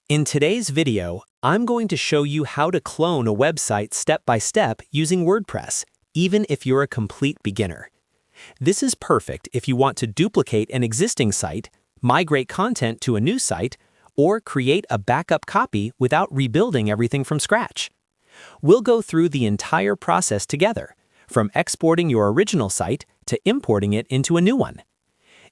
In today's video, I'm going to show you how to clone a website step by step using WordPress, even if you're a complete beginner. This is perfect if you want to duplicate an existing site, migrate content to a new site, or create a backup copy without rebuilding everything from scratch. We'll go through the entire process together, from exporting your original site to importing it into a new one.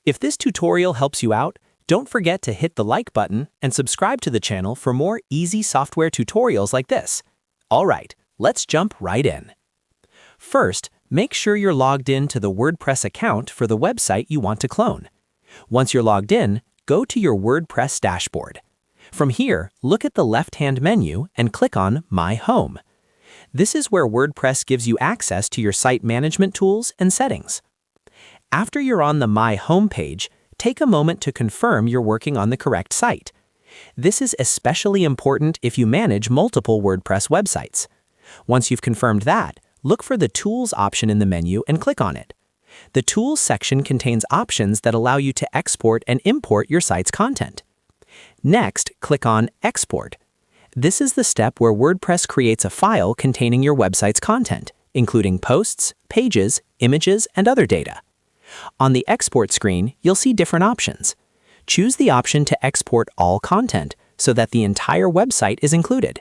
If this tutorial helps you out, don't forget to hit the like button and subscribe to the channel for more easy software tutorials like this. All right, let's jump right in. First, make sure you're logged in to the WordPress account for the website you want to clone. Once you're logged in, go to your WordPress dashboard. From here, look at the left-hand menu and click on My Home. This is where WordPress gives you access to your site management tools and settings. After you're on the My Home page, take a moment to confirm you're working on the correct site. This is especially important if you manage multiple WordPress websites. Once you've confirmed that, look for the Tools option in the menu and click on it. The Tools section contains options that allow you to export and import your site's content. Next, click on Export. This is the step where WordPress creates a file containing your website's content, including posts, pages, images, and other data. On the export screen, you'll see different options. Choose the option to export all content so that the entire website is included.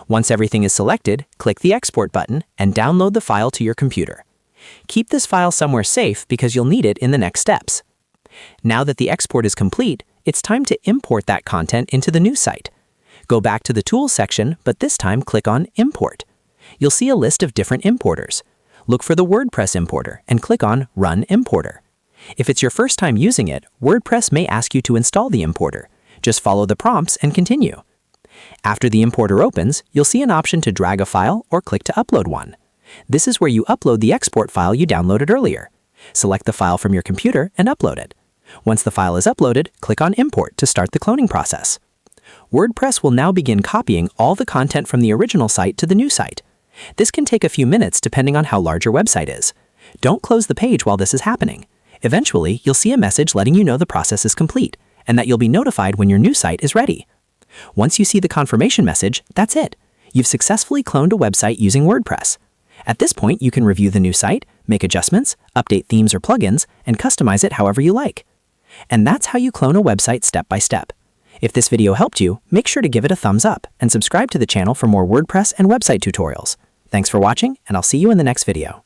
Once everything is selected, click the Export button and download the file to your computer. Keep this file somewhere safe because you'll need it in the next steps. Now that the export is complete, it's time to import that content into the new site. Go back to the Tools section, but this time click on Import. You'll see a list of different importers. Look for the WordPress importer and click on Run Importer. If it's your first time using it, WordPress may ask you to install the importer. Just follow the prompts and continue. After the importer opens, you'll see an option to drag a file or click to upload one. This is where you upload the export file you downloaded earlier. Select the file from your computer and upload it. Once the file is uploaded, click on Import to start the cloning process. WordPress will now begin copying all the content from the original site to the new site. This can take a few minutes depending on how large your website is. Don't close the page while this is happening. Eventually, you'll see a message letting you know the process is complete and that you'll be notified when your new site is ready. Once you see the confirmation message, that's it. You've successfully cloned a website using WordPress. At this point, you can review the new site, make adjustments, update themes or plugins, and customize it however you like. And that's how you clone a website step by step. If this video helped you, make sure to give it a thumbs up and subscribe to the channel for more WordPress and website tutorials. Thanks for watching, and I'll see you in the next video.